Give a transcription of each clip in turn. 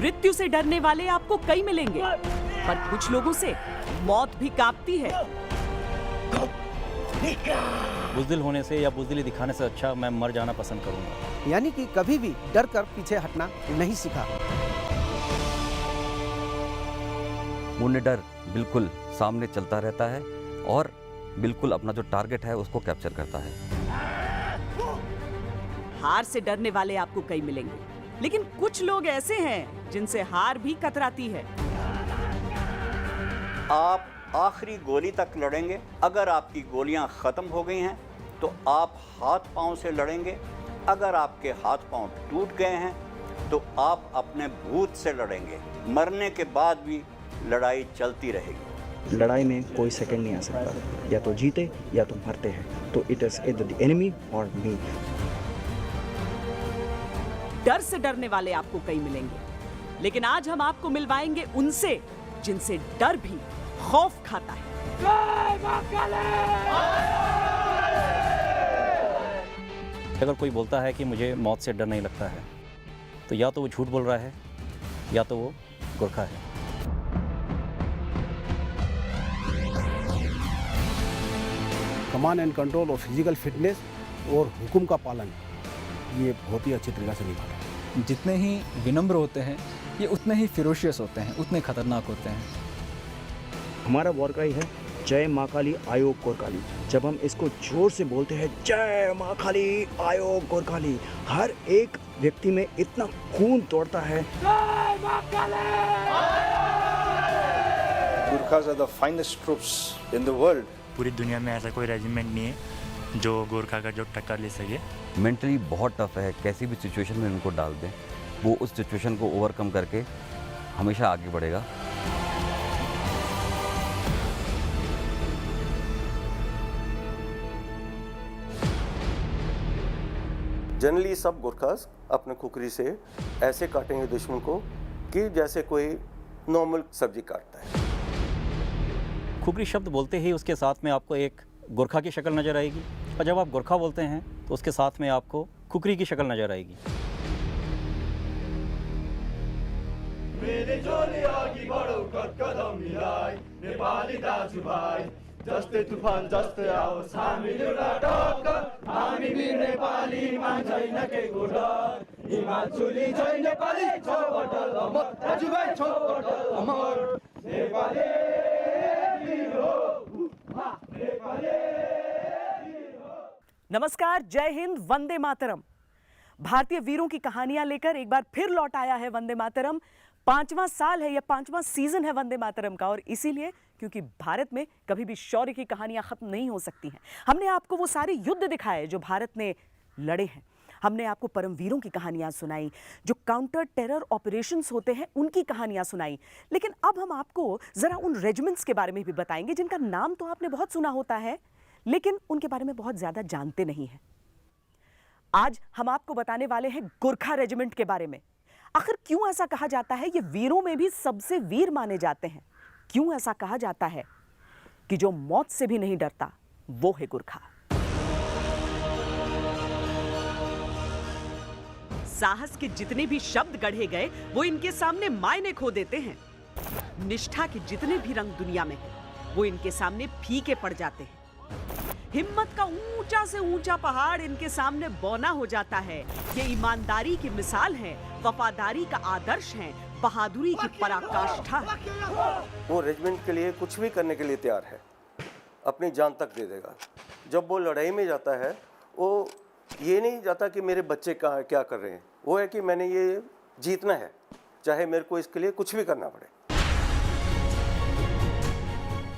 मृत्यु से डरने वाले आपको कई मिलेंगे, पर कुछ लोगों से मौत भी कांपती है। बुज़दिल होने से या बुज़दिली दिखाने से अच्छा मैं मर जाना पसंद करूंगा। यानी कि कभी भी डर कर पीछे हटना नहीं सीखा। मुन्ने डर बिल्कुल सामने चलता रहता है और बिल्कुल अपना जो टारगेट है उसको कैप्चर करता है। हार से डरने वाले आपको कई मिलेंगे, लेकिन कुछ लोग ऐसे हैं जिनसे हार भी कतराती है। आप आखिरी गोली तक लड़ेंगे। अगर आपकी गोलियां खत्म हो गई हैं तो आप हाथ पांव से लड़ेंगे। अगर आपके हाथ पांव टूट गए हैं तो आप अपने भूत से लड़ेंगे। मरने के बाद भी लड़ाई चलती रहेगी। लड़ाई में कोई सेकंड नहीं आ सकता, या तो जीते या तो मरते हैं। तो it is either the enemy और मी। डर से डरने वाले आपको कई मिलेंगे, लेकिन आज हम आपको मिलवाएंगे उनसे जिनसे डर भी खौफ खाता है। अगर कोई बोलता है कि मुझे मौत से डर नहीं लगता है, तो या तो वो झूठ बोल रहा है या तो वो गोरखा है। कमांड एंड कंट्रोल और फिजिकल फिटनेस और हुक्म का पालन, ये बहुत ही अच्छी तरीके से निभाता है। जितने ही विनम्र होते हैं ये उतने ही फिरोशियस होते हैं, उतने खतरनाक होते हैं। हमारा वॉर क्राई है जय माँ काली आयोग गोरखाली। जब हम इसको जोर से बोलते हैं जय माँ काली आयोग गोरखाली, हर एक व्यक्ति में इतना खून दौड़ता है। Gurkhas are the finest troops in the world. पूरी दुनिया में ऐसा कोई रेजिमेंट नहीं है जो गोरखा का जो टक्कर ले सके। मेंटली बहुत टफ है, कैसी भी सिचुएशन में उनको डाल दें वो उस सिचुएशन को ओवरकम करके हमेशा आगे बढ़ेगा। जनरली सब गुरखास अपने खुकरी से ऐसे काटेंगे दुश्मन को कि जैसे कोई नॉर्मल सब्जी काटता है। खुकरी शब्द बोलते ही उसके साथ में आपको एक गोरखा की शक्ल नज़र आएगी, और जब आप गोरखा बोलते हैं तो उसके साथ में आपको खुकरी की शक्ल नज़र आएगी। जस्तै तुफान जस्तै आओस् हामी लुरा टक्कर, हामी वीर नेपाली मान्छैन केको डर, हिमाचुली जय नेपाली छ बटल अमर, दाजुभाइ छ बटल अमर, नेपाली वीर हो, नेपाली वीर हो। नमस्कार, जय हिंद, वंदे मातरम। भारतीय वीरों की कहानियां लेकर एक बार फिर लौट आया है वंदे मातरम। 5वां साल है या 5वां सीजन है वंदे मातरम का, और इसीलिए क्योंकि भारत में कभी भी शौर्य की कहानियां खत्म नहीं हो सकती हैं। हमने आपको वो सारे युद्ध दिखाए जो भारत ने लड़े हैं। हमने आपको परमवीरों की कहानियां सुनाई, जो काउंटर टेरर ऑपरेशंस होते हैं उनकी कहानियां सुनाई। लेकिन अब हम आपको जरा उन रेजिमेंट्स के बारे में भी बताएंगे जिनका नाम तो आपने बहुत सुना होता है, लेकिन उनके बारे में बहुत ज्यादा जानते नहीं हैं। आज हम आपको बताने वाले हैं गोरखा रेजिमेंट के बारे में। आखिर क्यों ऐसा कहा जाता है ये वीरों में भी सबसे वीर माने जाते हैं? क्यों ऐसा कहा जाता है कि जो मौत से भी नहीं डरता वो है गोरखा? साहस के जितने भी शब्द गढ़े गए वो इनके सामने मायने खो देते हैं। निष्ठा के जितने भी रंग दुनिया में हैं वो इनके सामने फीके पड़ जाते हैं। हिम्मत का ऊंचा से ऊंचा पहाड़ इनके सामने बौना हो जाता है। ये ईमानदारी की मिसाल है, वफादारी का आदर्श है, बहादुरी की पराकाष्ठा है। वो रेजिमेंट के लिए कुछ भी करने के लिए तैयार है, अपनी जान तक दे देगा। जब वो लड़ाई में जाता है वो ये नहीं जाता कि मेरे बच्चे कहाँ क्या कर रहे हैं, वो है कि मैंने ये जीतना है, चाहे मेरे को इसके लिए कुछ भी करना पड़े।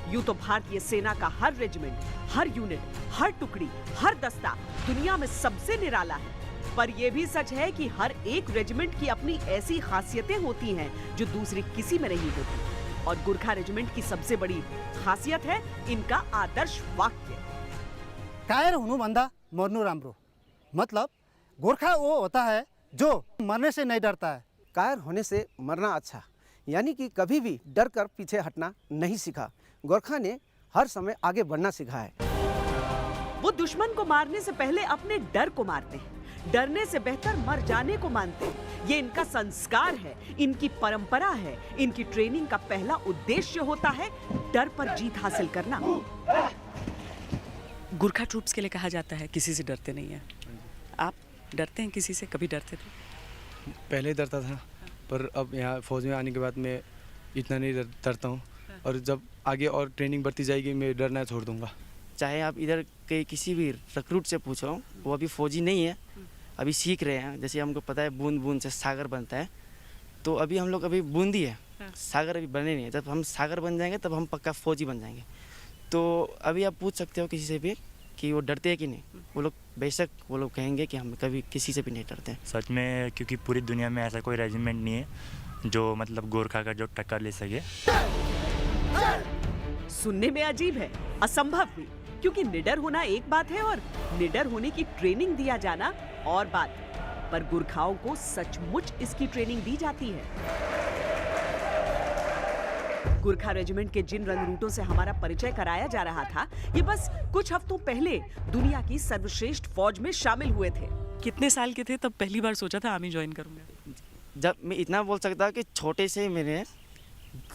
यूं तो भारतीय सेना का हर रेजिमेंट, हर यूनिट, हर टुकड़ी, हर दस्ता दुनिया में सबसे निराला है, पर यह भी सच है कि हर एक रेजिमेंट की अपनी ऐसी खासियतें होती हैं जो दूसरी किसी में नहीं होती। और गोरखा रेजिमेंट की सबसे बड़ी खासियत है इनका आदर्श वाक्य, कायर हुनुभन्दा मर्नु राम्रो। मतलब गोरखा वो होता है जो मरने से नहीं डरता है। कायर होने से मरना अच्छा, यानी कि कभी भी डर कर पीछे हटना नहीं सीखा। गोरखा ने हर समय आगे बढ़ना सीखा है। वो दुश्मन को मारने से पहले अपने डर को मारते हैं, डरने से बेहतर मर जाने को मानते हैं। ये इनका संस्कार है, इनकी परंपरा है। इनकी ट्रेनिंग का पहला उद्देश्य होता है डर पर जीत हासिल करना। गुरखा ट्रूप्स के लिए कहा जाता है किसी से डरते नहीं है। आप डरते हैं किसी से? कभी डरते थे? पहले डरता था, पर अब यहाँ फौज में आने के बाद मैं इतना नहीं डरता हूँ। और जब आगे और ट्रेनिंग बढ़ती जाएगी मैं डरना छोड़ दूँगा। चाहे आप इधर के किसी भी रिक्रूट से पूछो, वो अभी फौजी नहीं है, अभी सीख रहे हैं। जैसे हमको पता है बूंद बूंद से सागर बनता है, तो अभी हम लोग अभी बूंदी है, सागर अभी बने नहीं है। जब हम सागर बन जाएंगे तब हम पक्का फौजी बन जाएंगे। तो अभी आप पूछ सकते हो किसी से भी कि वो डरते हैं कि नहीं। वो लोग बेशक वो लोग कहेंगे कि हम कभी किसी से भी नहीं डरते हैं। सच में, क्योंकि पूरी दुनिया में ऐसा कोई रेजिमेंट नहीं है जो मतलब गोरखा का जो टक्कर ले सके। सुनने में अजीब है, असंभव भी, क्योंकि निडर होना एक बात है और निडर होने की ट्रेनिंग दिया जाना और बात। पर गुरखाओं को सचमुच इसकी ट्रेनिंग दी जाती है। गुरखा रेजिमेंट के जिन रंग रूटों से हमारा परिचय कराया जा रहा था, ये बस कुछ हफ्तों पहले दुनिया की सर्वश्रेष्ठ फौज में शामिल हुए थे। कितने साल के थे तब पहली बार सोचा था आर्मी ज्वाइन करूंगा? जब मैं इतना बोल सकता कि छोटे से मैंने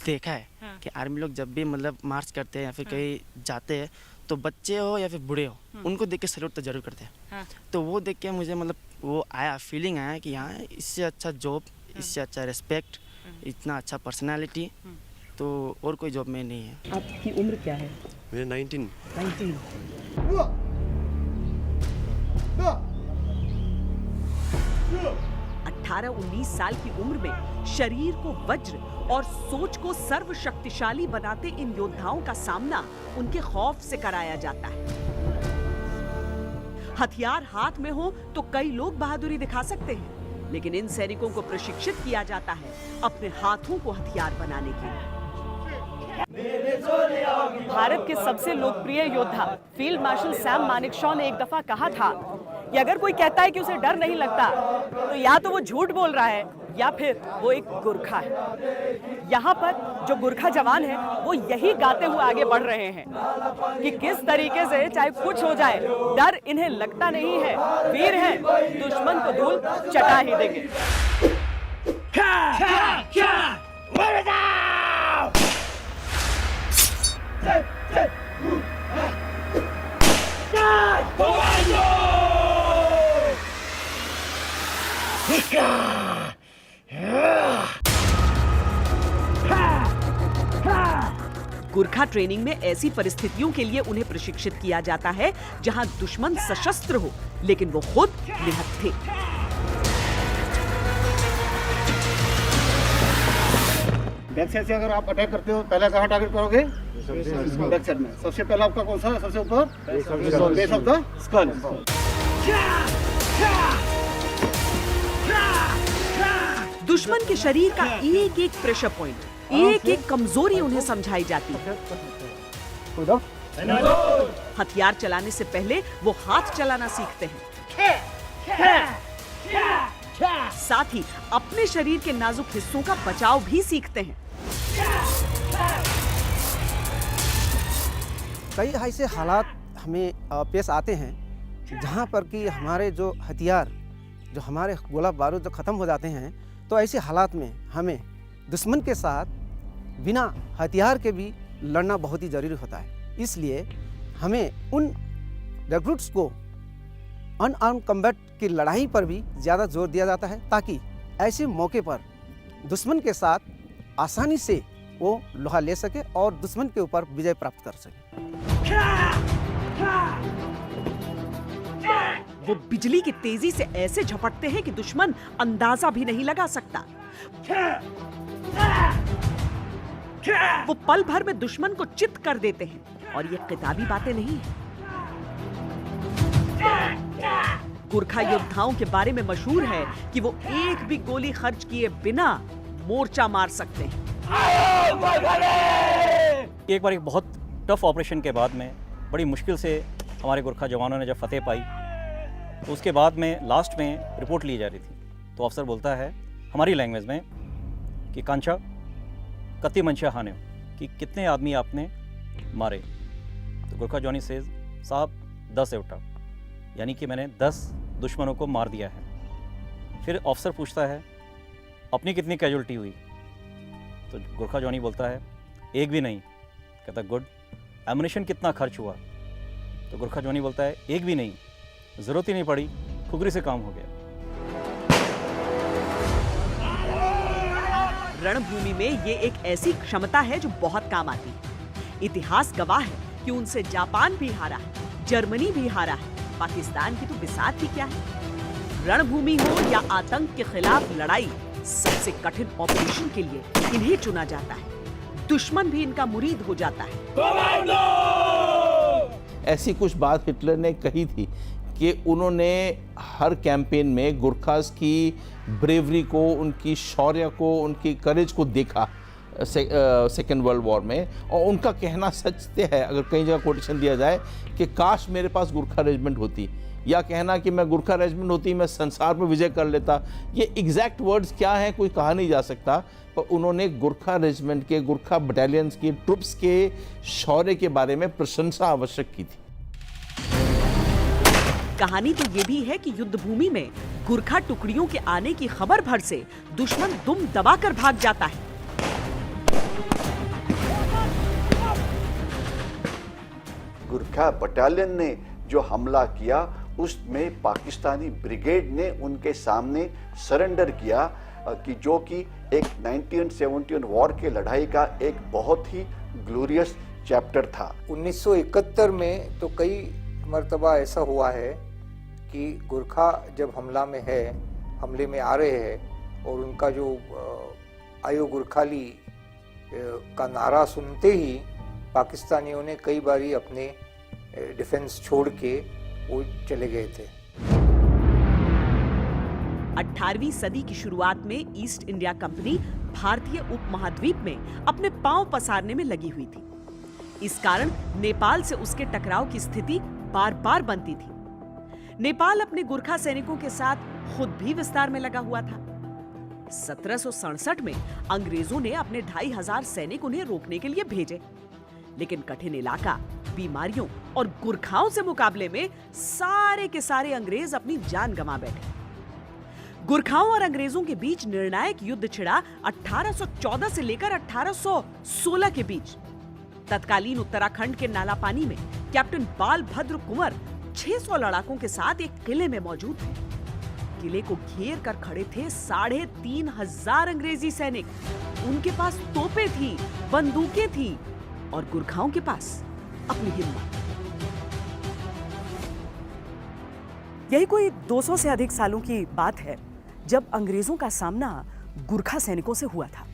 देखा है कि आर्मी लोग जब भी मतलब मार्च करते हैं या फिर कहीं जाते हैं, तो बच्चे हो या फिर बूढ़े हो, उनको देख के सैल्यूट तो जरूर करते हैं। तो वो देख के मुझे मतलब वो आया, फीलिंग आया कि यहाँ इससे अच्छा जॉब, इससे अच्छा रिस्पेक्ट, इतना अच्छा पर्सनालिटी तो और कोई जॉब में नहीं है। आपकी उम्र क्या है? मेरे 19। 18-19 साल की उम्र में शरीर को वज्र और सोच को सर्वशक्तिशाली बनाते इन योद्धाओं का सामना उनके खौफ से कराया जाता है। हथियार हाथ में हो तो कई लोग बहादुरी दिखा सकते हैं, लेकिन इन सैनिकों को प्रशिक्षित किया जाता है अपने हाथों को हथियार बनाने के लिए। भारत के सबसे लोकप्रिय योद्धा फील्ड मार्शल सैम मानेकशॉ ने एक दफा कहा था कि अगर कोई कहता है कि उसे डर नहीं लगता, तो या तो वो झूठ बोल रहा है या फिर वो एक गुरखा है। यहाँ पर जो गुरखा जवान है वो यही गाते हुए आगे बढ़ रहे हैं कि किस तरीके से चाहे कुछ हो जाए, डर इन्हें लगता नहीं है, वीर हैं, दुश्मन को धूल चटा ही देंगे। गुरखा ट्रेनिंग में ऐसी परिस्थितियों के लिए उन्हें प्रशिक्षित किया जाता है जहां दुश्मन सशस्त्र हो, लेकिन वो खुद निहत्थे। बैक साइड से अगर आप अटैक करते हो, पहला कहाँ टारगेट करोगे? बैक साइड में। सबसे पहला आपका कौन सा? सबसे ऊपर बेस ऑफ द स्कल। दुश्मन के शरीर का एक एक प्रेशर पॉइंट, एक एक कमजोरी उन्हें समझाई जाती है। हथियार चलाने से पहले वो हाथ चलाना सीखते हैं, साथ ही अपने शरीर के नाजुक हिस्सों का बचाव भी सीखते हैं। कई ऐसे हालात हमें पेश आते हैं जहाँ पर कि हमारे जो हथियार, जो हमारे गोला बारूद जो ख़त्म हो जाते हैं, तो ऐसे हालात में हमें दुश्मन के साथ बिना हथियार के भी लड़ना बहुत ही ज़रूरी होता है। इसलिए हमें उन रिक्रूट्स को अनआर्म्ड कम्बैट की लड़ाई पर भी ज़्यादा जोर दिया जाता है, ताकि ऐसे मौके पर दुश्मन के साथ आसानी से वो लोहा ले सके और दुश्मन के ऊपर विजय प्राप्त कर सके। वो बिजली की तेजी से ऐसे झपटते हैं कि दुश्मन अंदाजा भी नहीं लगा सकता। वो पल भर में दुश्मन को चित कर देते हैं, और ये किताबी बातें नहीं हैं। गुरखा योद्धाओं के बारे में मशहूर है कि वो एक भी गोली खर्च किए बिना मोर्चा मार सकते हैं। एक बार एक बहुत टफ ऑपरेशन के बाद में बड़ी मुश्किल से हमारे गुरखा जवानों ने जब फतेह पाई, तो उसके बाद में लास्ट में रिपोर्ट ली जा रही थी, तो अफसर बोलता है हमारी लैंग्वेज में कि कांचा कति मंशा हाने, कि कितने आदमी आपने मारे। तो गुरखा जॉनी सेज साहब 10 एवटा, यानी कि मैंने 10 दुश्मनों को मार दिया है। फिर ऑफिसर पूछता है अपनी कितनी कैजुअल्टी हुई, तो गोरखा जॉनी बोलता है एक भी नहीं। कहता गुड। एमुनेशन कितना खर्च हुआ, तो गोरखा जॉनी बोलता है एक भी नहीं, ज़रूरत ही नहीं पड़ी, खुगरी से काम हो गया। रणभूमि में ये एक ऐसी क्षमता है जो बहुत काम आती है। इतिहास गवाह है कि उनसे जापान भी हारा है, जर्मनी भी हारा है, पाकिस्तान की तो बिसात ही क्या है। रणभूमि हो या आतंक के खिलाफ लड़ाई, सबसे कठिन ऑपरेशन के लिए इन्हें चुना जाता है। दुश्मन भी इनका मुरीद हो जाता है। ऐसी कुछ बात हिटलर ने कही थी कि उन्होंने हर कैंपेन में गुरखास की ब्रेवरी को, उनकी शौर्य को, उनकी करेज को देखा सेकेंड वर्ल्ड वॉर में, और उनका कहना सच है। अगर कई जगह कोटेशन दिया जाए कि काश मेरे पास गुरखा रेजिमेंट होती, या कहना कि मैं गुरखा रेजिमेंट होती मैं संसार पर विजय कर लेता, ये एग्जैक्ट वर्ड्स क्या हैं कोई कहा नहीं जा सकता, पर उन्होंने गुरखा रेजिमेंट के, गुरखा बटालियंस की, ट्रुप्स के शौर्य के बारे में प्रशंसा आवश्यक की थी। कहानी तो ये भी है कि युद्ध भूमि में गुरखा टुकड़ियों के आने की खबर भर से दुश्मन दुम दबाकर भाग जाता है। गुरखा बटालियन ने जो हमला किया उसमें पाकिस्तानी ब्रिगेड ने उनके सामने सरेंडर किया, कि जो कि एक 1971 वॉर के लड़ाई का एक बहुत ही ग्लोरियस चैप्टर था। 1971 में तो कई मर्तबा ऐसा हुआ है कि गुरखा जब हमले में आ रहे हैं और उनका जो आयो गुरखाली का नारा सुनते ही पाकिस्तानियों ने कई बारी अपने डिफेंस छोड़ के वो चले गए थे। 18वीं सदी की शुरुआत में ईस्ट इंडिया कंपनी भारतीय उपमहाद्वीप में अपने पांव पसारने में लगी हुई थी। इस कारण नेपाल से उसके टकराव की स्थिति बार बार बनती थी। नेपाल अपने गुरखा सैनिकों के साथ खुद भी विस्तार में लगा हुआ था। 1767 में अंग्रेजों ने अपने 2500 सैनिक उन्हें रोकने के लिए भेजे, लेकिन कठिन इलाका, बीमारियों और गुरखाओं से मुकाबले में सारे के सारे अंग्रेज अपनी जान गंवा बैठे। गुरखाओं और अंग्रेजों के बीच निर्णायक युद्ध छिड़ा 1814 से लेकर 1816 के बीच। तत्कालीन उत्तराखंड के नालापानी में कैप्टन बालभद्र कुंवर 600 लड़ाकों के साथ एक किले में मौजूद थे। किले को घेर कर खड़े थे 3500 अंग्रेजी सैनिक। उनके पास तोपें थी, बंदूकें थी और गुरखाओं के पास अपनी हिम्मत। यही कोई 200 से अधिक सालों की बात है जब अंग्रेजों का सामना गुरखा सैनिकों से हुआ था।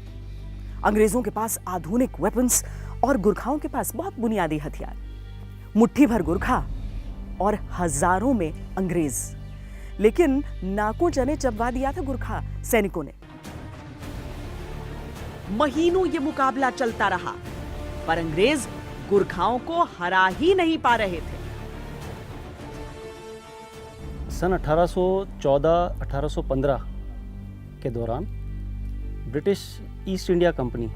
अंग्रेजों के पास आधुनिक वेपन्स और गुरखाओं के पास बहुत बुनियादी हथियार। मुट्ठी भर गुरखा और हजारों में अंग्रेज, लेकिन नाकों चने चबवा दिया था गुरखा सैनिकों ने। महीनों ये मुकाबला चलता रहा, पर अंग्रेज गुरखाओं को हरा ही नहीं पा रहे थे। सन 1814-1815 के दौरान ब्रिटिश ईस्ट इंडिया कंपनी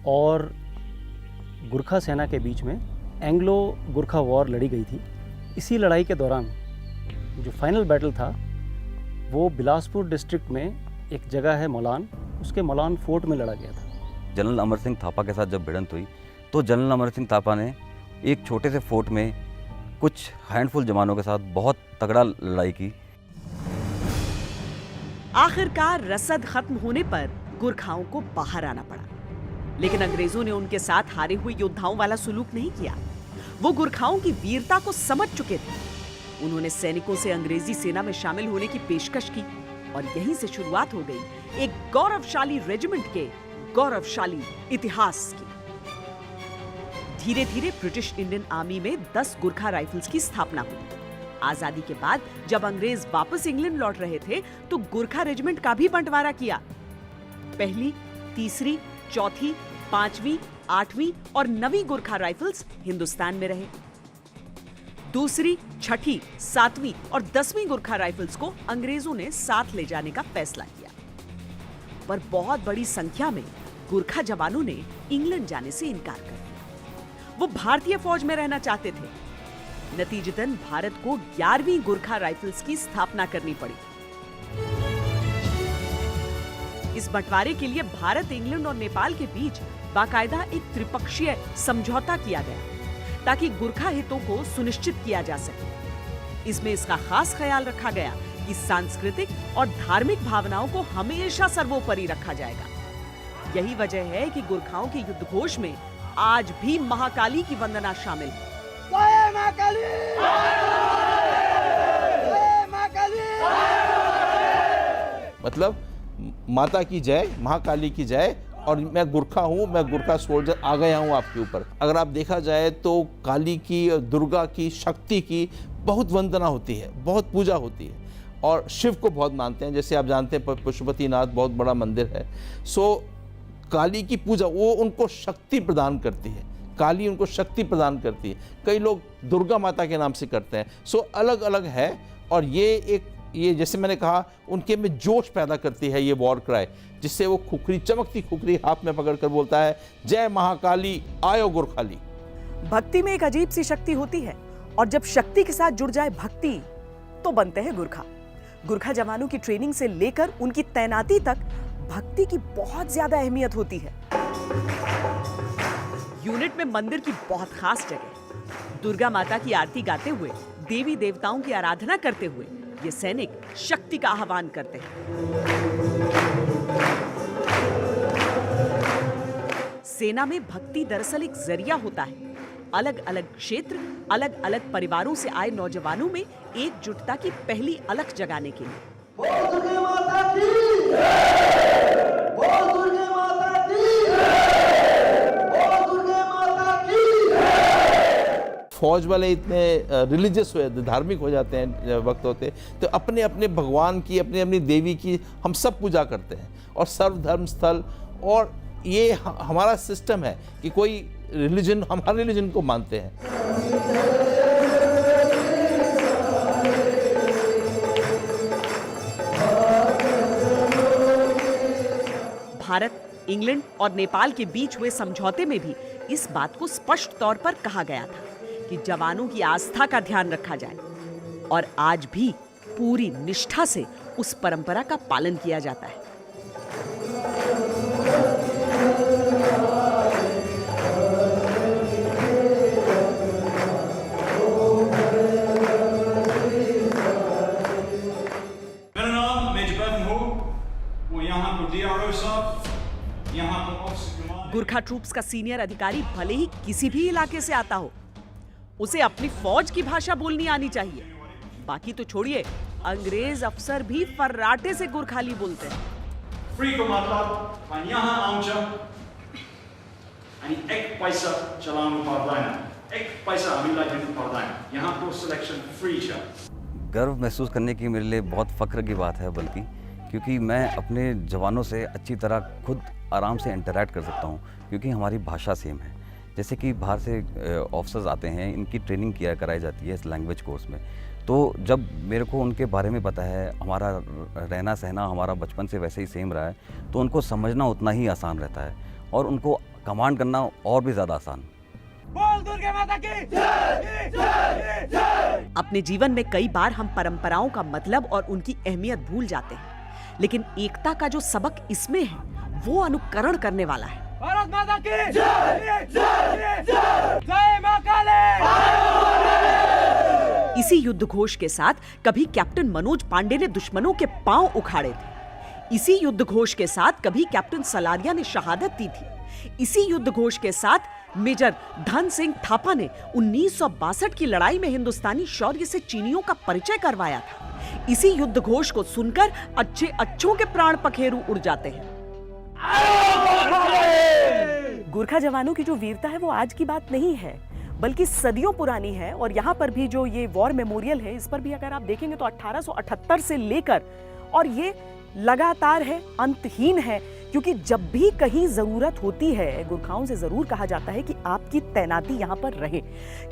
और गुरखा सेना के बीच में एंग्लो गुरखा वॉर लड़ी गई थी। इसी लड़ाई के दौरान जो फाइनल बैटल था वो बिलासपुर डिस्ट्रिक्ट में एक जगह है मौलान, उसके मौलान फोर्ट में लड़ा गया था। जनरल अमर सिंह थापा के साथ जब भिड़ंत हुई तो जनरल अमर सिंह थापा ने एक छोटे से फोर्ट में कुछ हैंडफुल जवानों के साथ बहुत तगड़ा लड़ाई की। आखिरकार रसद खत्म होने पर गुरखाओं को बाहर आना पड़ा, लेकिन अंग्रेजों ने उनके साथ हारे हुए योद्धाओं वाला सुलूक नहीं किया। वो गुरखाओं की वीरता को समझ चुके थे। उन्होंने सैनिकों से अंग्रेजी सेना में शामिल होने की पेशकश की और यहीं से शुरुआत हो गई एक गौरवशाली रेजिमेंट के गौरवशाली इतिहास की। धीरे धीरे ब्रिटिश इंडियन आर्मी में 10 गुरखा राइफल्स की स्थापना हुई। आजादी के बाद जब अंग्रेज वापस इंग्लैंड लौट रहे थे तो गुरखा रेजिमेंट का भी बंटवारा किया। पहली, तीसरी, चौथी, 5वीं, 8वीं और 9वीं गुरखा राइफल्स हिंदुस्तान में रहे। दूसरी, छठी, 7वीं और 10वीं गुरखा राइफल्स को अंग्रेजों ने साथ ले जाने का फैसला किया, पर बहुत बड़ी संख्या में गुरखा जवानों ने इंग्लैंड जाने से इनकार कर दिया। वो भारतीय फौज में रहना चाहते थे। नतीजतन भारत को 11वीं गोरखा राइफल्स की स्थापना करनी पड़ी। इस बंटवारे के लिए भारत, इंग्लैंड और नेपाल के बीच बाकायदा एक त्रिपक्षीय समझौता किया गया ताकि गोरखा हितों को सुनिश्चित किया जा सके। इसमें इसका खास ख्याल रखा गया कि सांस्कृतिक और धार्मिक भावनाओं को हमेशा सर्वोपरि रखा जाएगा। यही वजह है कि गोरखाओं के युद्ध घोष में आज भी महाकाली की वंदना शामिल है। जय महाकाली! जय महाकाली! मतलब माता की जय, महाकाली की जय, और मैं गुरखा हूँ, मैं गुरखा सोल्जर आ गया हूँ आपके ऊपर। अगर आप देखा जाए तो काली की, दुर्गा की, शक्ति की बहुत वंदना होती है, बहुत पूजा होती है, और शिव को बहुत मानते हैं। जैसे आप जानते हैं पशुपतिनाथ बहुत बड़ा मंदिर है। सो काली की पूजा वो उनको शक्ति प्रदान करती है, काली उनको शक्ति प्रदान करती है। कई लोग दुर्गा माता के नाम से करते हैं। सो अलग अलग है, और ये जैसे मैंने कहा उनके में जोश पैदा करती है ये वॉर क्राई, जिससे वो खुखरी, चमकती खुखरी हाथ में पकड़कर बोलता है, जय महाकाली आयो गोरखाली। भक्ति में एक अजीब सी शक्ति होती है, और जब शक्ति के साथ जुड़ जाए भक्ति तो बनते हैं गुरखा। गुरखा जवानों की ट्रेनिंग से लेकर उनकी तैनाती तक भक्ति की बहुत ज्यादा अहमियत होती है। यूनिट में मंदिर की बहुत खास जगह, दुर्गा माता की आरती गाते हुए, देवी देवताओं की आराधना करते हुए ये सैनिक शक्ति का आह्वान करते हैं। सेना में भक्ति दरअसल एक जरिया होता है, अलग अलग क्षेत्र, अलग अलग परिवारों से आए नौजवानों में एकजुटता की पहली अलख जगाने के लिए। बोल दुर्गा माता की जय! बोल दुर्गा माता की जय! बोल दुर्गा माता की जय! फौज वाले इतने रिलीजियस हुए, धार्मिक हो जाते हैं वक्त होते, तो अपने अपने भगवान की, अपनी अपनी देवी की हम सब पूजा करते हैं, और सर्वधर्म स्थल, और ये हमारा सिस्टम है कि कोई रिलीजन, हम हर रिलीजन को मानते हैं। भारत, इंग्लैंड और नेपाल के बीच हुए समझौते में भी इस बात को स्पष्ट तौर पर कहा गया था कि जवानों की आस्था का ध्यान रखा जाए, और आज भी पूरी निष्ठा से उस परंपरा का पालन किया जाता है। गुरखा ट्रूप्स का सीनियर अधिकारी भले ही किसी भी इलाके से आता हो, उसे अपनी फौज की भाषा बोलनी आनी चाहिए। बाकी तो छोड़िए, अंग्रेज अफसर भी फर्राटे से गुरखाली बोलते हैं। फ्री को मतलब van यहाँ आउँछ अनि 1 पैसा चलाउनु पर्दैन, 1 पैसा हामीलाई दिनु पर्दैन। यहाँको सिलेक्सन फ्री छ। गर्व महसूस करने की मेरे लिए बहुत फ़ख्र की बात है, बल्कि क्योंकि मैं अपने जवानों से अच्छी तरह खुद आराम से इंटरैक्ट कर सकता हूँ, क्योंकि हमारी भाषा सेम है। जैसे कि बाहर से ऑफिसर्स आते हैं, इनकी ट्रेनिंग कराई जाती है इस लैंग्वेज कोर्स में, तो जब मेरे को उनके बारे में पता है, हमारा रहना सहना हमारा बचपन से वैसे ही सेम रहा है, तो उनको समझना उतना ही आसान रहता है, और उनको कमांड करना और भी ज़्यादा आसान। बोल दुर्गा माता की जय! जय! जय! अपने जीवन में कई बार हम परंपराओं का मतलब और उनकी अहमियत भूल जाते हैं, लेकिन एकता का जो सबक इसमें है वो अनुकरण करने वाला है। भारत माता की जय! जय! जय! जय मां काली! इसी युद्ध घोष के साथ कभी कैप्टन मनोज पांडे ने दुश्मनों के पांव उखाड़े थे। इसी युद्ध घोष के साथ कभी कैप्टन सलारिया ने शहादत दी थी। इसी युद्ध घोष के साथ मेजर धन सिंह थापा ने 1962 की लड़ाई में हिंदुस्तानी शौर्य से चीनियों का परिचय करवाया था। इसी युद्ध घोष को सुनकर अच्छे अच्छों के प्राण पखेरु उड़ जाते हैं। गोरखा जवानों की जो वीरता है वो आज की बात नहीं है, बल्कि सदियों पुरानी है। और यहाँ पर भी जो ये वॉर मेमोरियल है, इस पर भी अगर आप देखेंगे तो 1878 से लेकर, और ये लगातार है, अंतहीन है, क्योंकि जब भी कहीं जरूरत होती है गुरखाओं से जरूर कहा जाता है कि आपकी तैनाती यहाँ पर रहे,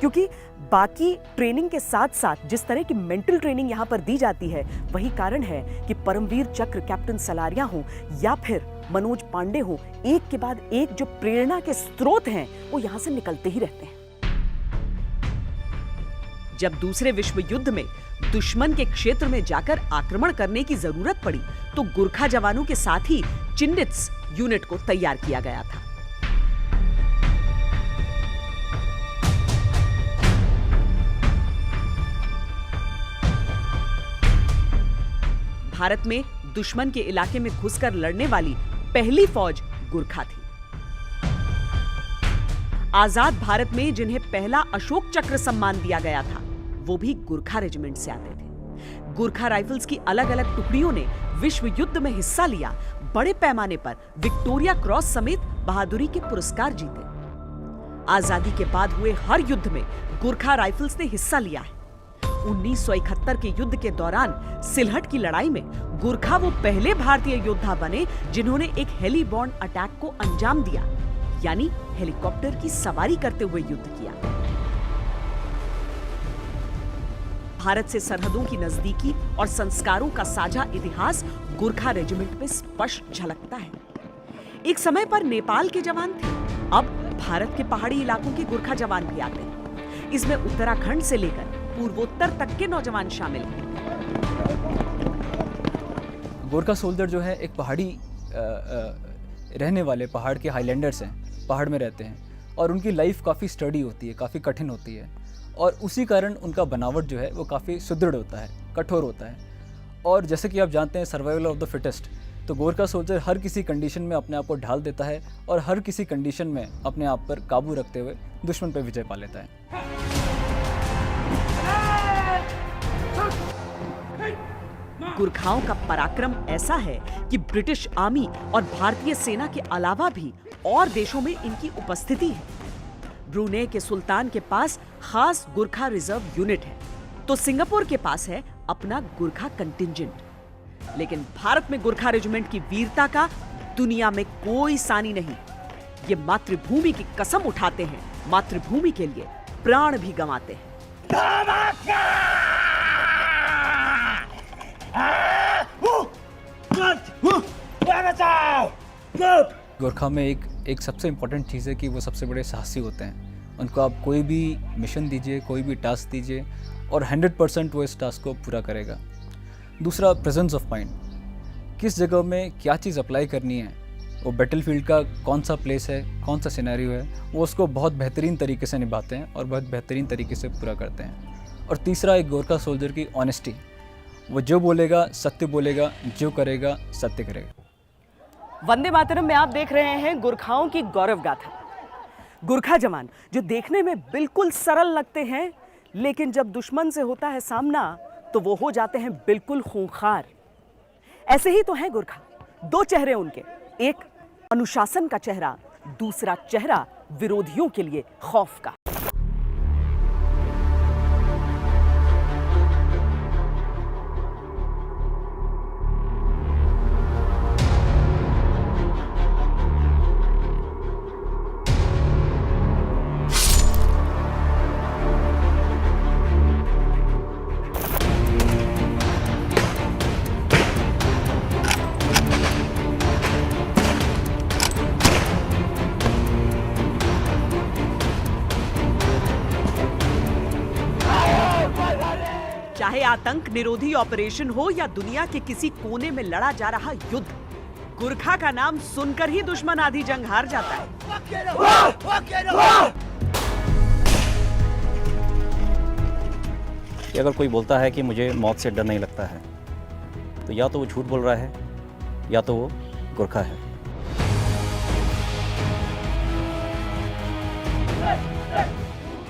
क्योंकि बाकी ट्रेनिंग के साथ साथ जिस तरह की मेंटल ट्रेनिंग यहाँ पर दी जाती है, वही कारण है कि परमवीर चक्र कैप्टन सलारिया हो या फिर मनोज पांडे हो, एक के बाद एक जो प्रेरणा के स्रोत हैं वो यहाँ से निकलते ही रहते हैं। जब दूसरे विश्व युद्ध में दुश्मन के क्षेत्र में जाकर आक्रमण करने की जरूरत पड़ी तो गुरखा जवानों के साथ ही चिन्नित्स यूनिट को तैयार किया गया था। भारत में दुश्मन के इलाके में घुसकर लड़ने वाली पहली फौज गुरखा थी। आजाद भारत में जिन्हें पहला अशोक चक्र सम्मान दिया गया था वो भी गुरखा रेजिमेंट से आते थे। गुरखा राइफल्स की अलग अलग टुकड़ियों ने विश्व युद्ध में हिस्सा लिया, बड़े पैमाने पर विक्टोरिया क्रॉस समेत बहादुरी के पुरस्कार जीते। आजादी के बाद हुए हर युद्ध में गुरखा राइफल्स ने हिस्सा लिया है। 1971 के युद्ध के दौरान सिलहट की लड़ाई में गुरखा वो पहले भारतीय योद्धा बने जिन्होंने एक हेलीबॉर्न अटैक को अंजाम दिया, यानी हेलीकॉप्टर की सवारी करते हुए युद्ध किया। भारत से सरहदों की नजदीकी और संस्कारों का साझा इतिहास गुरखा रेजिमेंट में स्पष्ट झलकता है। एक समय पर नेपाल के जवान थे, अब भारत के पहाड़ी इलाकों के गुरखा जवान भी आते हैं। इसमें उत्तराखंड से लेकर पूर्वोत्तर तक के नौजवान शामिल हैं। गोरखा सोल्जर जो है एक पहाड़ी रहने वाले पहाड़ के हाईलैंडर्स हैं, पहाड़ में रहते हैं और उनकी लाइफ काफ़ी स्टडी होती है, काफ़ी कठिन होती है और उसी कारण उनका बनावट जो है वो काफ़ी सुदृढ़ होता है, कठोर होता है। और जैसे कि आप जानते हैं सर्वाइवल ऑफ द फिटेस्ट, तो गोरखा सोल्जर हर किसी कंडीशन में अपने आप को ढाल देता है और हर किसी कंडीशन में अपने आप पर काबू रखते हुए दुश्मन पर विजय पा लेता है। गुरखाओं का पराक्रम ऐसा है कि ब्रिटिश आर्मी और भारतीय सेना के अलावा भी और देशों में इनकी उपस्थिति है। ब्रुनेई के सुल्तान के पास खास गुरखा रिजर्व यूनिट है, तो सिंगापुर के पास है अपना गुरखा कंटिंजेंट। लेकिन भारत में गुरखा रेजिमेंट की वीरता का दुनिया में कोई सानी नहीं। ये मातृभूमि की कसम उठाते हैं, मातृभूमि के लिए प्राण भी गंवाते हैं। गोरखा में एक सबसे इम्पोर्टेंट चीज़ है कि वो सबसे बड़े साहसी होते हैं। उनको आप कोई भी मिशन दीजिए, कोई भी टास्क दीजिए और 100% वो इस टास्क को पूरा करेगा। दूसरा, प्रेजेंस ऑफ माइंड, किस जगह में क्या चीज़ अप्लाई करनी है, वो बैटलफील्ड का कौन सा प्लेस है, कौन सा सिनेरियो है, वो उसको बहुत बेहतरीन तरीके से निभाते हैं और बहुत बेहतरीन तरीके से पूरा करते हैं। और तीसरा, एक गोरखा सोल्जर की ऑनेस्टी, वो जो बोलेगा सत्य बोलेगा, जो करेगा सत्य करेगा। वंदे मातरम में आप देख रहे हैं गुरखाओं की गौरव गाथा। गुरखा जवान जो देखने में बिल्कुल सरल लगते हैं, लेकिन जब दुश्मन से होता है सामना तो वो हो जाते हैं बिल्कुल खूंखार। ऐसे ही तो हैं गुरखा। दो चेहरे उनके, एक अनुशासन का चेहरा, दूसरा चेहरा विरोधियों के लिए खौफ का। चाहे आतंक निरोधी ऑपरेशन हो या दुनिया के किसी कोने में लड़ा जा रहा युद्ध, गुरखा का नाम सुनकर ही दुश्मन आधी जंग हार जाता है। कि अगर कोई बोलता है कि मुझे मौत से डर नहीं लगता है, तो या तो वो झूठ बोल रहा है या तो वो गुरखा है।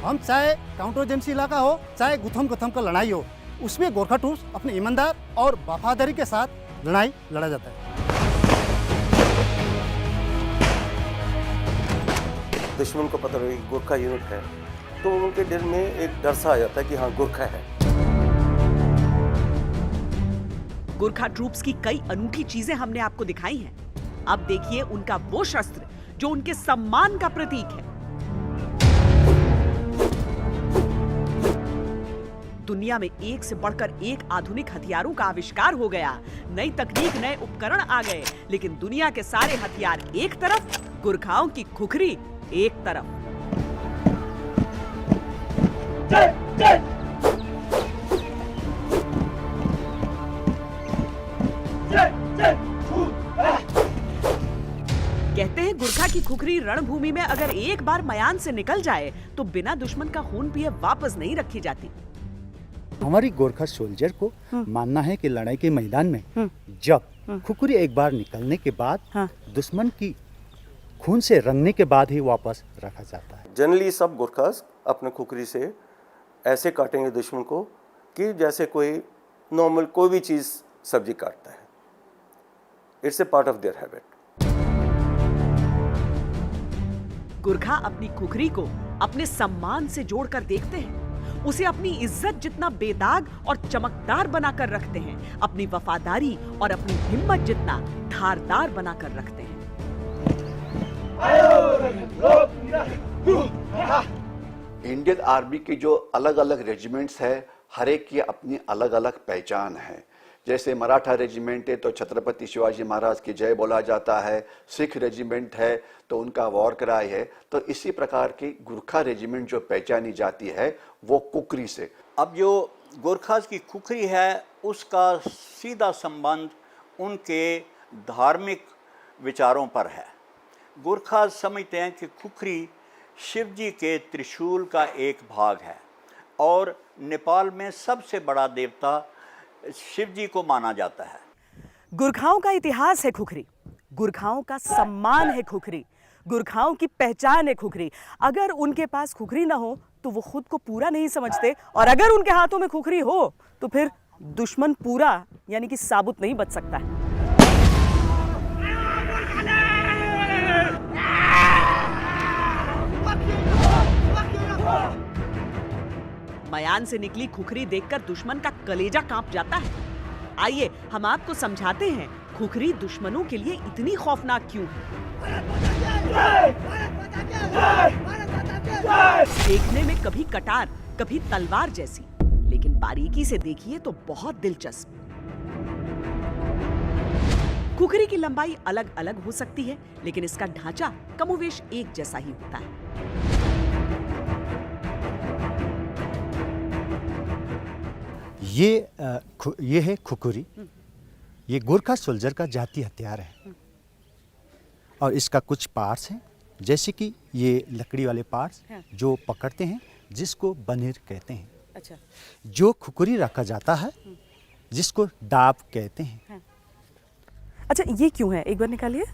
हम चाहे काउंटर एजेंसी इलाका हो, चाहे गुथम गुथम का लड़ाई हो, उसमें गोरखा ट्रूप्स अपने ईमानदार और वफादारी के साथ लड़ाई लड़ा जाता है। दुश्मन को पता लगे गोरखा यूनिट है तो उनके दिल में एक डर सा आ जाता है कि हाँ गोरखा है। गुरखा ट्रूप्स की कई अनूठी चीजें हमने आपको दिखाई हैं। अब देखिए उनका वो शस्त्र जो उनके सम्मान का प्रतीक है। दुनिया में एक से बढ़कर एक आधुनिक हथियारों का आविष्कार हो गया, नई तकनीक, नए उपकरण आ गए, लेकिन दुनिया के सारे हथियार एक तरफ, गुरखाओं की खुखरी एक तरफ। कहते हैं गुरखा की खुखरी रणभूमि में अगर एक बार मयान से निकल जाए तो बिना दुश्मन का खून पिए वापस नहीं रखी जाती। हमारी गोरखा सोल्जर को मानना है कि लड़ाई के मैदान में जब खुखरी एक बार निकलने के बाद दुश्मन की खून से रंगने के बाद ही वापस रखा जाता है। जनरली सब गोरखास अपने खुखरी से ऐसे काटेंगे दुश्मन को कि जैसे कोई नॉर्मल कोई भी चीज़ सब्जी काटता है। It's a part of their habit. Gurkha अपनी खुखरी को अपने सम्मान से जोड़कर देखते हैं, उसे अपनी इज्जत जितना बेदाग और चमकदार बनाकर रखते हैं, अपनी वफादारी और अपनी हिम्मत जितना धारदार बनाकर रखते हैं। इंडियन आर्मी की जो अलग अलग रेजिमेंट्स है, हर एक की अपनी अलग अलग पहचान है। जैसे मराठा रेजिमेंट है तो छत्रपति शिवाजी महाराज की जय बोला जाता है, सिख रेजिमेंट है तो उनका वॉर क्राई है। तो इसी प्रकार की गुरखा रेजिमेंट जो पहचानी जाती है वो कुकरी से। अब जो गोरखास की कुकरी है उसका सीधा संबंध उनके धार्मिक विचारों पर है। गोरखास समझते हैं कि कुकरी शिव जी के त्रिशूल का एक भाग है और नेपाल में सबसे बड़ा देवता शिव जी को माना जाता है। गुरखाओं का इतिहास है खुखरी, गुरखाओं का सम्मान है खुखरी, गुरखाओं की पहचान है खुखरी। अगर उनके पास खुखरी ना हो तो वो खुद को पूरा नहीं समझते, और अगर उनके हाथों में खुखरी हो तो फिर दुश्मन पूरा यानी कि साबुत नहीं बच सकता है। मयान से निकली खुखरी देखकर दुश्मन का कलेजा कांप जाता है। आइए हम आपको समझाते हैं खुखरी दुश्मनों के लिए इतनी खौफनाक क्यों है। देखने में कभी कटार कभी तलवार जैसी, लेकिन बारीकी से देखिए तो बहुत दिलचस्प। खुखरी की लंबाई अलग अलग हो सकती है, लेकिन इसका ढांचा कमोवेश एक जैसा ही होता है। ये है खुखरी। ये गोरखा सोल्जर का जाती हथियार है और इसका कुछ पार्ट्स हैं, जैसे कि ये लकड़ी वाले पार्ट्स जो पकड़ते हैं जिसको बनीर कहते हैं। अच्छा। जो खुखरी रखा जाता है जिसको दाब कहते हैं। अच्छा, ये क्यों है? एक बार निकालिए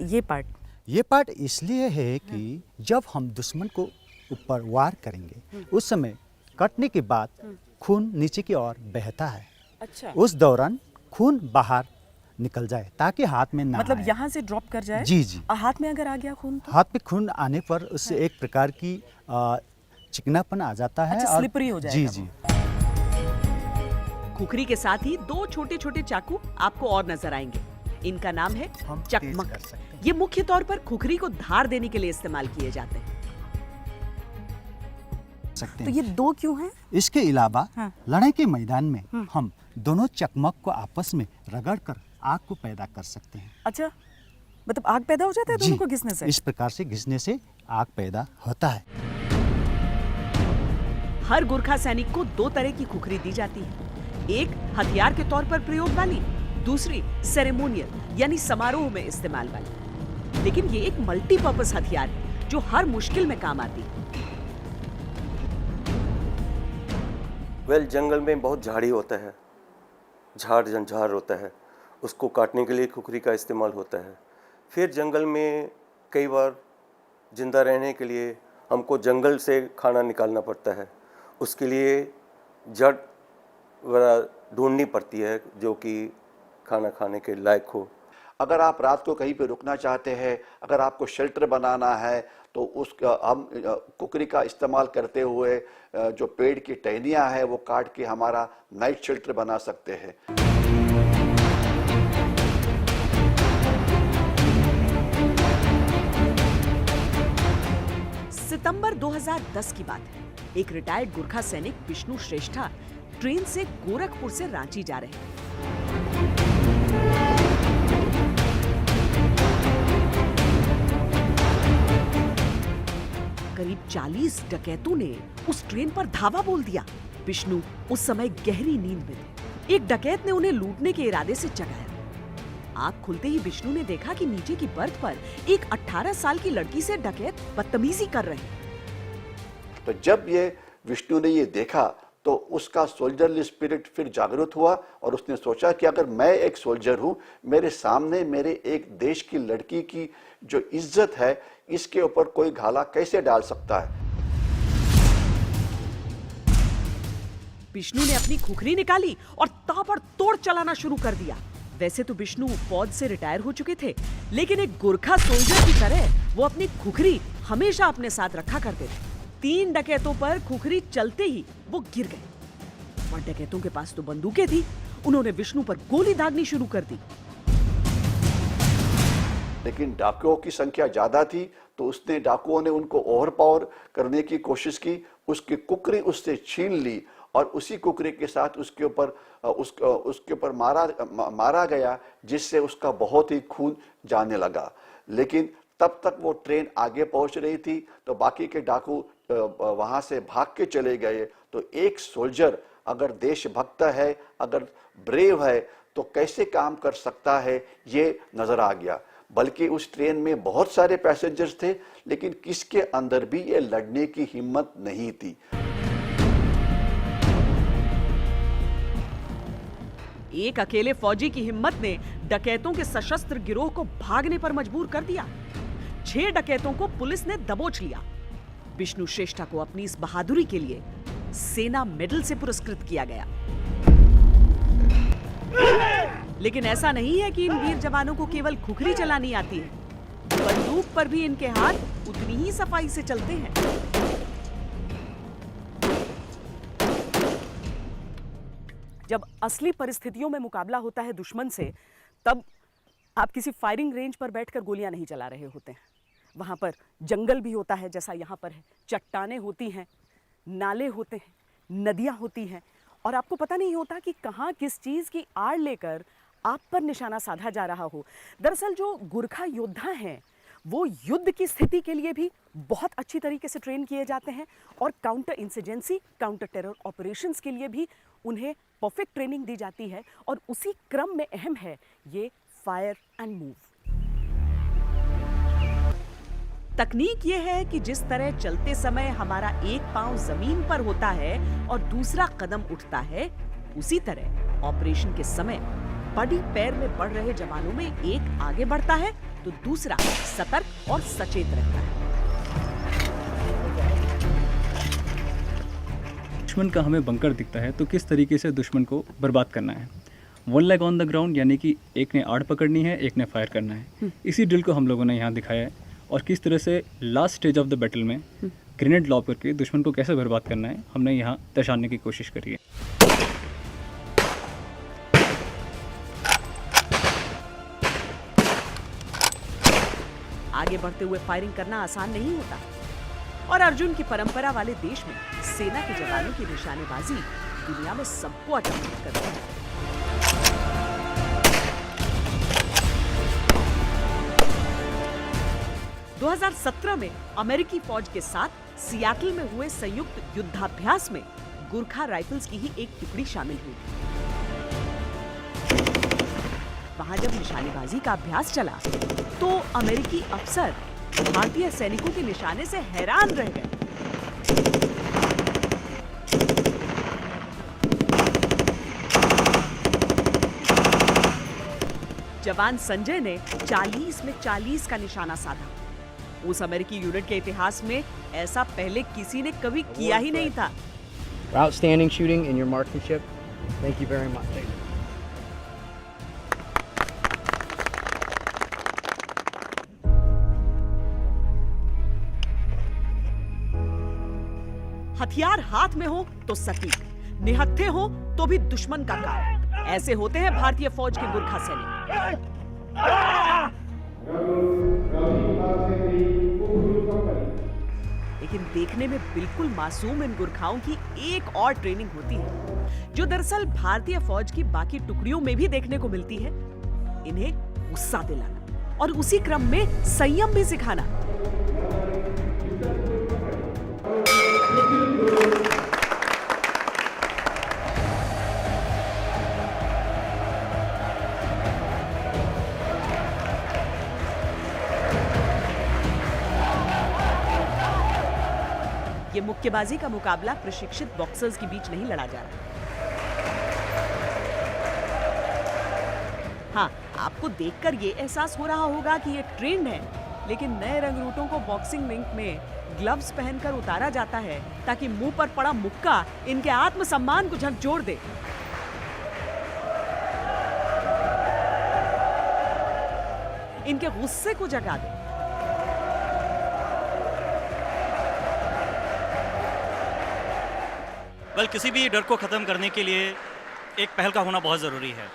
ये पार्ट। ये पार्ट इसलिए है कि जब हम दुश्मन को ऊपर वार करेंगे उस समय कटने के बाद खून नीचे की ओर बहता है। अच्छा। उस दौरान खून बाहर निकल जाए ताकि हाथ में ना मतलब आए। यहाँ से ड्रॉप कर जाए। जी जी। और हाथ में अगर आ गया खून तो? हाथ में खून आने पर उससे एक प्रकार की चिकनापन आ जाता है। अच्छा, स्लिपरी हो जाएगा। जी जी। खुखरी के साथ ही दो छोटे छोटे चाकू आपको और नजर आएंगे। इनका नाम है चकमक। ये मुख्य तौर पर खुखरी को धार देने के लिए इस्तेमाल किए जाते हैं। तो ये दो क्यों हैं? इसके अलावा लड़ाई के मैदान में हम दोनों चकमक को आपस में रगड़कर आग को पैदा कर सकते हैं। अच्छा, मतलब आग पैदा हो जाता है दोनों को घिसने से? इस प्रकार से घिसने से आग पैदा होता है। हर गुरखा सैनिक को दो तरह की खुखरी दी जाती है। एक हथियार के तौर पर प्रयोग वाली, दूसरी सेरेमोनियल यानी समारोह में इस्तेमाल वाली। लेकिन ये एक मल्टीपर्पज हथियार है जो हर मुश्किल में काम आती है। जंगल में बहुत झाड़ी होता है, झाड़ झंझार होता है, उसको काटने के लिए खुखरी का इस्तेमाल होता है। फिर जंगल में कई बार जिंदा रहने के लिए हमको जंगल से खाना निकालना पड़ता है, उसके लिए जड़ वगैरह ढूंढनी पड़ती है जो कि खाना खाने के लायक हो। अगर आप रात को कहीं पे रुकना चाहते हैं, अगर आपको शेल्टर बनाना है तो उसका हम कुकरी का इस्तेमाल करते हुए जो पेड़ की टहनियाँ हैं वो काट के हमारा नाइट शेल्टर बना सकते हैं। सितंबर 2010 की बात है। एक रिटायर्ड गुरखा सैनिक विष्णु श्रेष्ठा ट्रेन से गोरखपुर से रांची जा रहे हैं। करीब 40 डकैतों ने उस ट्रेन पर धावा बोल दिया। विष्णु उस समय गहरी नींद में थे। एक डकैत ने उन्हें लूटने के इरादे से जगाया। आंख खुलते ही विष्णु ने देखा कि नीचे की बर्थ पर एक 18 साल की लड़की से डकैत बदतमीजी कर रहे हैं। तो जब ये विष्णु ने ये देखा तो उसका सोल्जरली स्पिरिट फिर जागृत हुआ और उसने सोचा कि अगर मैं एक सोल्जर हूं, मेरे सामने मेरे एक देश की लड़की की जो इज्जत है, इसके ऊपर कोई घाला कैसे डाल सकता है। विष्णु ने अपनी खुखरी निकाली और ताबड़तोड़ चलाना शुरू कर दिया। वैसे तो विष्णु फौज से रिटायर हो चुके थे, लेकिन एक गोरखा सोल्जर की तरह वो अपनी खुखरी हमेशा अपने साथ रखा करते थे। 3 डकैतों पर खुखरी चलते ही वो गिर गए और डकैतों के पास तो बंदूकें थी। उन्होंने विष्णु पर गोली दागनी शुरू कर दी। लेकिन डाकुओं की संख्या ज्यादा थी, तो उसने डाकुओं ने उनको ओवरपावर करने की कोशिश की। उसकी कुकरी उससे छीन ली और उसी कुकरी के साथ उसके ऊपर मारा गया, जिससे उसका बहुत ही खून जाने लगा। लेकिन तब तक वो ट्रेन आगे पहुंच रही थी, तो बाकी के डाकू वहां से भाग के चले गए। तो एक सोल्जर अगर देशभक्त है, अगर ब्रेव है, तो कैसे काम कर सकता है, ये नजर आ गया। बल्कि उस ट्रेन में बहुत सारे पैसेंजर्स थे, लेकिन किसके अंदर भी ये लड़ने की हिम्मत नहीं थी। एक अकेले फौजी की हिम्मत ने डकैतों के सशस्त्र गिरोह को भागने पर मजबूर कर दिया। 6 डकैतों को पुलिस ने दबोच लिया। विष्णु श्रेष्ठा को अपनी इस बहादुरी के लिए सेना मेडल से पुरस्कृत किया गया। लेकिन ऐसा नहीं है कि इन वीर जवानों को केवल खुखरी चलानी आती है, बंदूक पर भी इनके हाथ उतनी ही सफाई से चलते हैं। जब असली परिस्थितियों में मुकाबला होता है दुश्मन से, तब आप किसी फायरिंग रेंज पर बैठकर गोलियां नहीं चला रहे होते हैं। वहां पर जंगल भी होता है, जैसा यहाँ पर है, चट्टानें होती हैं, नाले होते हैं, नदियां होती हैं, और आपको पता नहीं होता कि कहाँ किस चीज़ की आड़ लेकर आप पर निशाना साधा जा रहा हो। दरअसल जो गोरखा योद्धा हैं, वो युद्ध की स्थिति के लिए भी बहुत अच्छी तरीके से ट्रेन किए जाते हैं और counter insurgency, counter terror operations के लिए भी उन्हें परफेक्ट ट्रेनिंग दी जाती है। और उसी क्रम में अहम है ये फायर एंड मूव। तकनीक ये है कि जिस तरह चलते समय हमारा एक पांव जमीन पर होता है और दूसरा कदम उठता है, उसी तरह ऑपरेशन के समय बड़ी पैर में बढ़ रहे जवानों में एक आगे बढ़ता है तो दूसरा सतर्क और सचेत रहता है। दुश्मन का हमें बंकर दिखता है तो किस तरीके से दुश्मन को बर्बाद करना है। 1 लेग ऑन द ग्राउंड, यानी कि एक ने आड़ पकड़नी है, एक ने फायर करना है। इसी ड्रिल को हम लोगों ने यहाँ दिखाया है और किस तरह से last stage of the battle में ग्रेनेड लॉब करके दुश्मन को कैसे बर्बाद करना है, हमने यहाँ दर्शाने की कोशिश करी है। आगे बढ़ते हुए फायरिंग करना आसान नहीं होता और अर्जुन की परंपरा वाले देश में सेना के जवानों की निशानेबाजी दुनिया में सबको अचंभित करती है। दो 2017 में अमेरिकी फौज के साथ सियाटल में हुए संयुक्त युद्धाभ्यास में गोरखा राइफल्स की ही एक टुकड़ी शामिल हुई। वहां जब निशानेबाजी का अभ्यास चला तो अमेरिकी अफसर भारतीय सैनिकों के निशाने से हैरान रह गए। जवान संजय ने 40 में 40 का निशाना साधा। उस अमेरिकी यूनिट के इतिहास में ऐसा पहले किसी ने कभी किया ही नहीं था। Outstanding shooting in your marksmanship. Thank you very much. हथियार हाथ में हो तो सटीक, निहत्थे हो तो भी दुश्मन का काम। ऐसे होते हैं भारतीय फौज के गोरखा सैनिक। लेकिन देखने में बिल्कुल मासूम इन गोरखाओं की एक और ट्रेनिंग होती है, जो दरअसल भारतीय फौज की बाकी टुकड़ियों में भी देखने को मिलती है। इन्हें गुस्सा दिलाना और उसी क्रम में संयम भी सिखाना। मुक्केबाजी का मुकाबला प्रशिक्षित बॉक्सर्स के बीच नहीं लड़ा जा रहा। हाँ, आपको देखकर ये एहसास हो रहा होगा कि ये ट्रेंड है, लेकिन नए रंगरूटों को बॉक्सिंग रिंग में ग्लव्स पहनकर उतारा जाता है ताकि मुंह पर पड़ा मुक्का इनके आत्मसम्मान को झकझोर दे। इनके गुस्से को जगा दे। किसी भी डर को ख़त्म करने के लिए एक पहल का होना बहुत ज़रूरी है।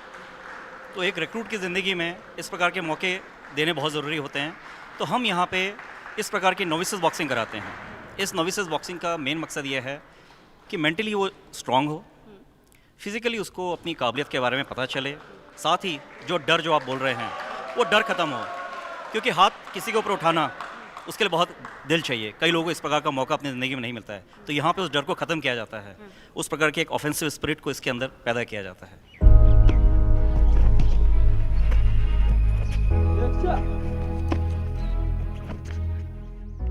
तो एक रिक्रूट की ज़िंदगी में इस प्रकार के मौके देने बहुत ज़रूरी होते हैं। तो हम यहाँ पे इस प्रकार की नोविसेस बॉक्सिंग कराते हैं। इस नोविसेस बॉक्सिंग का मेन मकसद ये है कि मेंटली वो स्ट्रांग हो, फिज़िकली उसको अपनी काबिलियत के बारे में पता चले, साथ ही जो डर जो आप बोल रहे हैं वो डर ख़त्म हो, क्योंकि हाथ किसी के ऊपर उठाना उसके लिए बहुत दिल चाहिए। कई लोगों को इस प्रकार का मौका अपनी ज़िंदगी में नहीं मिलता है। तो यहाँ पे उस डर को ख़त्म किया जाता है, उस प्रकार के एक ऑफेंसिव स्पिरिट को इसके अंदर पैदा किया जाता है।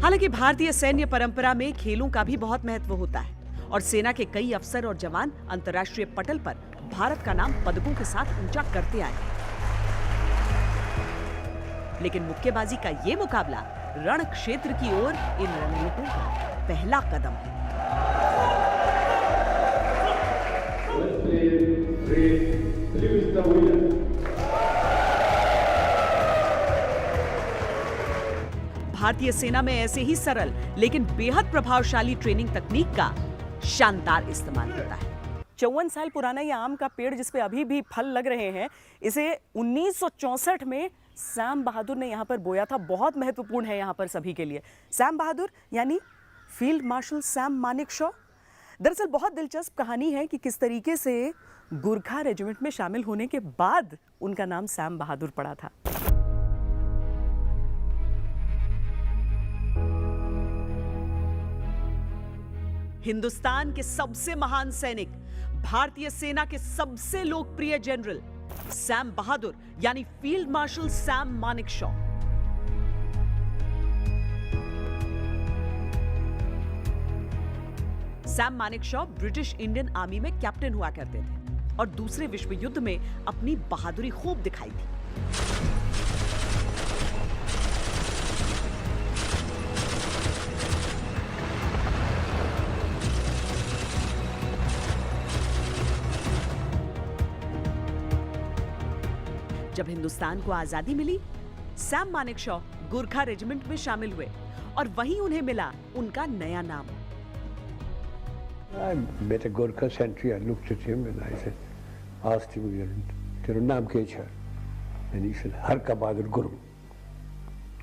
हालांकि भारतीय सैन्य परंपरा में खेलों का भी बहुत महत्व होता है और सेना के कई अफसर और जवान अंतर्राष्ट्रीय पटल पर भारत का नाम पदकों के साथ ऊंचा करते आए हैं। लेकिन मुक्केबाजी का ये मुकाबला रण क्षेत्र की ओर इन रणनीतियों का पहला कदम है। भारतीय सेना में ऐसे ही सरल लेकिन बेहद प्रभावशाली ट्रेनिंग तकनीक का शानदार इस्तेमाल होता है। 54 साल पुराना ये आम का पेड़ जिस पे अभी भी फल लग रहे हैं, इसे 1964 में सैम बहादुर ने यहाँ पर बोया था। बहुत महत्वपूर्ण है यहाँ पर सभी के लिए। सैम बहादुर यानी फील्ड मार्शल सैम मानेकशॉ। दरअसल बहुत दिलचस्प कहानी है कि किस तरीके से गुरखा रेजिमेंट में शामिल होने के बाद उनका नाम सैम बहादुर पड़ा था। हिंदुस्तान के सबसे महान सैनिक, भारतीय सेना के सबसे लोकप्रिय जनरल सैम बहादुर यानी field marshal Sam Manekshaw. Sam Manekshaw British Indian army में कैप्टन हुआ करते थे और दूसरे विश्व युद्ध में अपनी बहादुरी खूब दिखाई थी। जब हिंदुस्तान को आजादी मिली, सैम मानेकशॉ गुरखा रेजिमेंट में शामिल हुए और वहीं उन्हें मिला उनका नया नाम। I met a Gurkha sentry. I looked at him and I said, asked him, "Tera naam kya hai?" And he said, "Harka Bahadur Guru."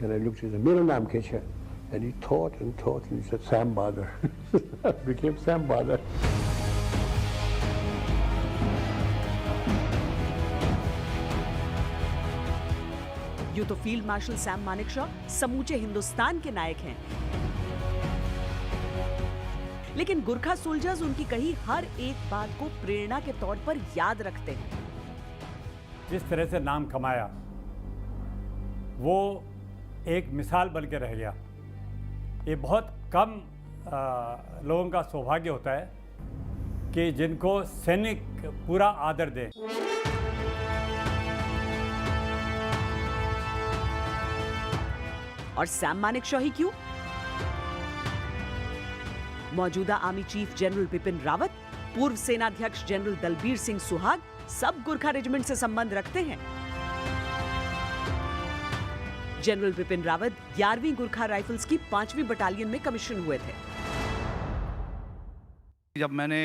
Then I looked at him, "Mera naam kya hai?" And he thought and thought and he said, "Sam Bahadur." I became Sam Bahadur. यूं तो field marshal Sam Manekshaw समूचे हिंदुस्तान के नायक हैं, लेकिन Gurkha soldiers उनकी कही हर एक बात को प्रेरणा के तौर पर याद रखते हैं। जिस तरह से नाम कमाया वो एक मिसाल बन के रह गया। ये बहुत कम लोगों का सौभाग्य होता है कि जिनको सैनिक पूरा आदर दे। और सैम मानेकशॉ ही क्यों? मौजूदा army chief general Bipin Rawat, पूर्व सेनाध्यक्ष जनरल दलबीर सिंह सुहाग सब गुरखा रेजिमेंट से संबंध रखते हैं। जनरल बिपिन रावत 11वीं गुरखा राइफल्स की 5वीं बटालियन में कमीशन हुए थे। जब मैंने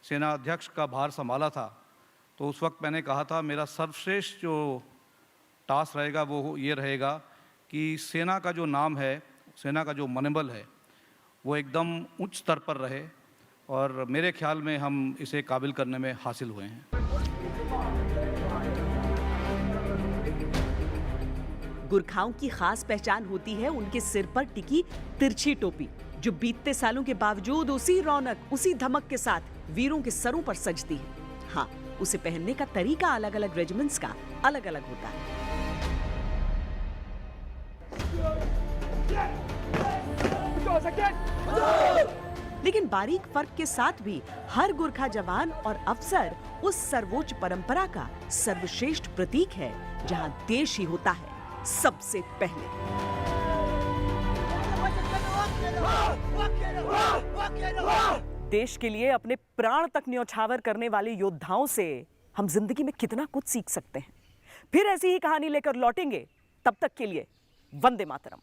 सेना अध्यक्ष का भार संभाला था तो उस वक्त मैंने कहा था मेरा सर्वश्रेष्ठ जो टास्क रहेगा वो ये रहेगा कि सेना का जो नाम है, सेना का जो मनोबल है वो एकदम उच्च स्तर पर रहे और मेरे ख्याल में हम इसे काबिल करने में हासिल हुए हैं। गुरखाओं की खास पहचान होती है उनके सिर पर टिकी तिरछी टोपी, जो बीतते सालों के बावजूद उसी रौनक, उसी धमक के साथ वीरों के सरों पर सजती है। हाँ, उसे पहनने का तरीका अलग अलग रेजिमेंट्स का अलग अलग होता है। Goes again! लेकिन बारीक फर्क के साथ भी हर गोरखा जवान और अफसर उस सर्वोच्च परंपरा का सर्वश्रेष्ठ प्रतीक है जहां देश ही होता है सबसे पहले। देश के लिए अपने प्राण तक न्यौछावर करने वाले योद्धाओं से हम जिंदगी में कितना कुछ सीख सकते हैं। फिर ऐसी ही कहानी लेकर लौटेंगे, तब तक के लिए वंदे मातरम।